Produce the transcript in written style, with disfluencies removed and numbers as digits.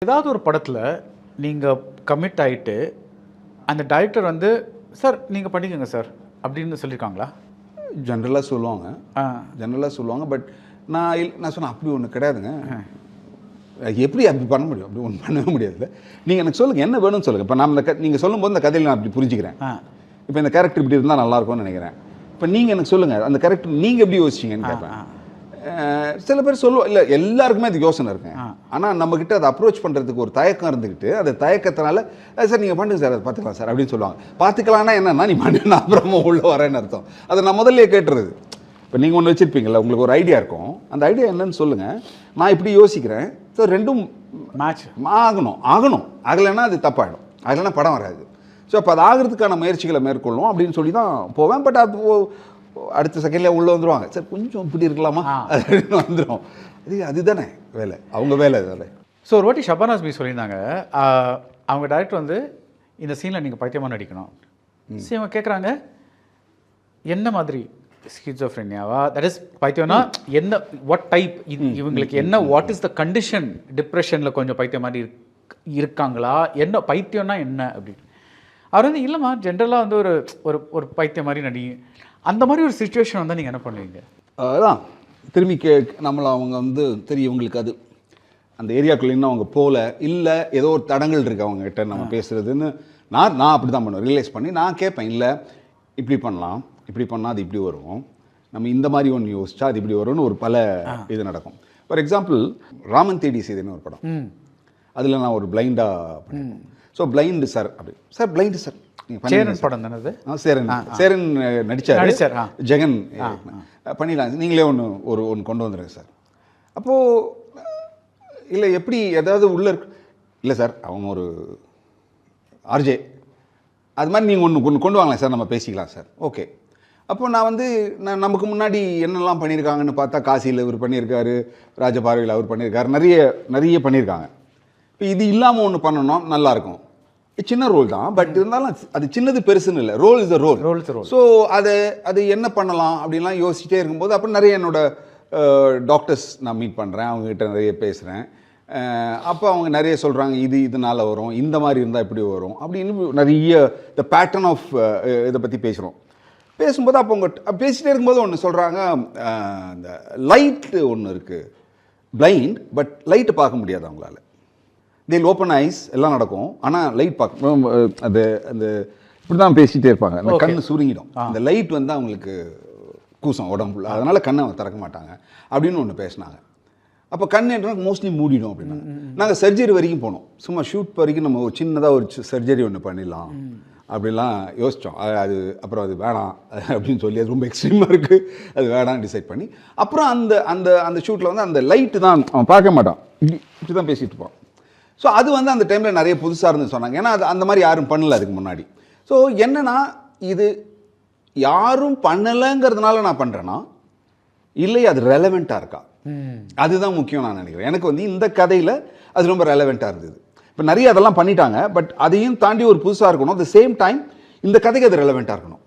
ஏதாவது ஒரு படத்தில் நீங்கள் கமிட் ஆகிட்டு அந்த டைரக்டர் வந்து சார் நீங்கள் பண்ணிக்கோங்க சார் அப்படின்னு சொல்லியிருக்காங்களா? ஜென்ரலாக சொல்லுவாங்க. பட் நான் சொன்னேன் அப்படி ஒன்று கிடையாதுங்க. எப்படி அப்படி பண்ண முடியும்? அப்படி ஒன்று பண்ணவே முடியாதுல்ல. நீங்கள் எனக்கு சொல்லுங்கள், என்ன வேணும்னு சொல்லுங்கள். இப்போ நான் நீங்கள் சொல்லும்போது இந்த கதையில் நான் அப்படி புரிஞ்சுக்கிறேன். இப்போ இந்த கேரக்டர் இப்படி இருந்தால் நல்லாயிருக்கும்னு நினைக்கிறேன். இப்போ நீங்கள் எனக்கு சொல்லுங்கள், அந்த கேரக்டர் நீங்கள் எப்படி யோசிச்சிங்கன்னு கேட்பேன். சில பேர் சொல்லுவோம், இல்லை எல்லாருக்குமே அது யோசனை இருக்குங்க. ஆனால் நம்மக்கிட்ட அதை அப்ரோச் பண்ணுறதுக்கு ஒரு தயக்கம் இருந்துக்கிட்டு, அது தயக்கத்தினால சார் நீங்கள் பண்ணுங்க சார், அதை பார்த்துக்கலாம் சார் அப்படின்னு சொல்லுவாங்க. பார்த்துக்கலான்னா என்னன்னா நீ பண்ணு அப்புறமா உள்ளே வரேன்னு அர்த்தம். அதை நான் முதல்ல கேட்டுறது. இப்போ நீங்கள் ஒன்று வச்சுருப்பீங்களா, உங்களுக்கு ஒரு ஐடியா இருக்கும், அந்த ஐடியா என்னன்னு சொல்லுங்கள், நான் இப்படி யோசிக்கிறேன். ஸோ ரெண்டும் மேட்ச் ஆகலைன்னா அது தப்பாயிடும், ஆகலைன்னா படம் வராது. ஸோ அப்போ அது ஆகிறதுக்கான முயற்சிகளை மேற்கொள்ளும் அப்படின்னு சொல்லி தான் போவேன். பட் அது அடுத்த செகண்ட்ல உள்ளே வந்துடுவாங்க, சார் கொஞ்சம் இப்படி இருக்கலாமா அப்படின்னு வந்துடும். அதுதானே வேலை, அவங்க வேலை தானே. ஸோ ஒரு வாட்டி ஷபானாஸ் பி சொல்லியிருந்தாங்க, அவங்க டைரக்டர் வந்து இந்த சீனில் நீங்கள் பைத்தியமாக நடிக்கணும். சரி, அவங்க கேட்குறாங்க என்ன மாதிரி ஸ்கிசோஃப்ரெனியாவா, தட் இஸ் பைத்தியம்னா என்ன, வாட் டைப், இவங்களுக்கு என்ன, வாட் இஸ் த கண்டிஷன், டிப்ரெஷனில் கொஞ்சம் பைத்தியம் மாதிரி இருக்காங்களா, என்ன பைத்தியம்னா என்ன அப்படின்னு. அவர் வந்து இல்லைம்மா ஜென்ரலாக வந்து ஒரு ஒரு பைத்தியம் மாதிரி நடி, அந்த மாதிரி ஒரு சுச்சுவேஷன் வந்தால் நீங்கள் என்ன பண்ணுவீங்க? அதான் திரும்பி நம்மளை அவங்க வந்து தெரியும், இவங்களுக்கு அது அந்த ஏரியாக்குள்ளே இன்னும் அவங்க போகல, இல்லை ஏதோ ஒரு தடங்கள் இருக்குது அவங்ககிட்ட நம்ம பேசுகிறதுன்னு நான் அப்படி தான் பண்ணுவேன். ரியலைஸ் பண்ணி நான் கேட்பேன், இல்லை இப்படி பண்ணலாம், இப்படி பண்ணால் அது இப்படி வரும், நம்ம இந்த மாதிரி ஒன்று யோசிச்சா அது இப்படி வரும்னு ஒரு பல இது நடக்கும். ஃபார் எக்ஸாம்பிள் ராமன் தேடி செய்தேன்னு ஒரு படம், அதில் நான் ஒரு பிளைண்டாக பண்ணேன். ஸோ பிளைண்டு சார் அப்படி, சார் பிளைண்டு சார் சேரன் படம் தானே, சேரன் நடிச்சார், ஜெகன் பண்ணிடலாம், நீங்களே ஒன்று கொண்டு வந்துடுங்க சார். அப்போது இல்லை எப்படி ஏதாவது உள்ள இருக்கு, இல்லை சார் அவங்க ஒரு ஆர்ஜே, அது மாதிரி நீங்கள் ஒன்று கொண்டு வாங்கலாம் சார், நம்ம பேசிக்கலாம் சார். ஓகே. அப்போ நான் வந்து நமக்கு முன்னாடி என்னெல்லாம் பண்ணியிருக்காங்கன்னு பார்த்தா, காசியில் இவர் பண்ணியிருக்காரு, ராஜபார்வையில் அவர் பண்ணியிருக்காரு, நிறைய பண்ணியிருக்காங்க. இப்போ இது இல்லாமல் ஒன்று பண்ணணும், நல்லாயிருக்கும். சின்ன ரோல் தான், பட் இருந்தாலும் அது சின்னது பெருசுன்னு இல்லை, role is the role. So அது என்ன பண்ணலாம் அப்படின்லாம் யோசிச்சுட்டே இருக்கும்போது, அப்புறம் நிறைய என்னோட டாக்டர்ஸ் நான் மீட் பண்ணுறேன், அவங்ககிட்ட நிறைய பேசுகிறேன். அப்போ அவங்க நிறைய சொல்கிறாங்க, இதனால வரும், இந்த மாதிரி இருந்தால் இப்படி வரும் அப்படின்னு நிறைய த பேட்டர்ன் ஆஃப் இதை பற்றி பேசும்போது அப்போ அவங்க பேசிகிட்டே இருக்கும்போது ஒன்று சொல்கிறாங்க, இந்த லைட்டு ஒன்று இருக்குது, பிளைண்ட், பட் லைட்டு பார்க்க முடியாது அவங்களால. தே ஓப்பன் ஐஸ் எல்லாம் நடக்கும், ஆனால் லைட் பார்க்க அது அந்த இப்படி தான் பேசிகிட்டே இருப்பாங்க, அந்த கண்ணு சுருங்கிடும், அந்த லைட் வந்து அவங்களுக்கு கூசம் உடம்புல, அதனால் கண்ணை திறக்க மாட்டாங்க அப்படின்னு ஒன்று பேசினாங்க. அப்போ கண் என்ன மோஸ்ட்லி மூடிடும் அப்படின்னா. நாங்கள் சர்ஜரி வரைக்கும் போனோம், சும்மா ஷூட் வரைக்கும் நம்ம ஒரு சின்னதாக ஒரு சர்ஜரி ஒன்று பண்ணிடலாம் அப்படிலாம் யோசித்தோம். அது அப்புறம் அது வேணாம் அப்படின்னு சொல்லி, அது ரொம்ப எக்ஸ்ட்ரீமாக இருக்குது, அது வேணாம் டிசைட் பண்ணி, அப்புறம் அந்த அந்த அந்த ஷூட்டில் வந்து அந்த லைட்டு தான் அவன் பார்க்க மாட்டான், இப்படி தான் பேசிகிட்டு இருப்பான். ஸோ அது வந்து அந்த டைமில் நிறைய புதுசாக இருந்து சொன்னாங்க, ஏன்னா அது அந்த மாதிரி யாரும் பண்ணலை அதுக்கு முன்னாடி. ஸோ என்னன்னா, இது யாரும் பண்ணலைங்கிறதுனால நான் பண்ணுறேன்னா, இல்லை அது ரெலவெண்ட்டாக இருக்கா, அதுதான் முக்கியம் நான் நினைக்கிறேன். எனக்கு வந்து இந்த கதையில் அது ரொம்ப ரெலவெண்ட்டாக இருந்தது. இப்போ நிறைய அதெல்லாம் பண்ணிட்டாங்க, பட் அதையும் தாண்டி ஒரு புதுசாக இருக்கணும், அட் த சேம் டைம் இந்த கதைக்கு அது ரெலவெண்ட்டாக இருக்கணும்.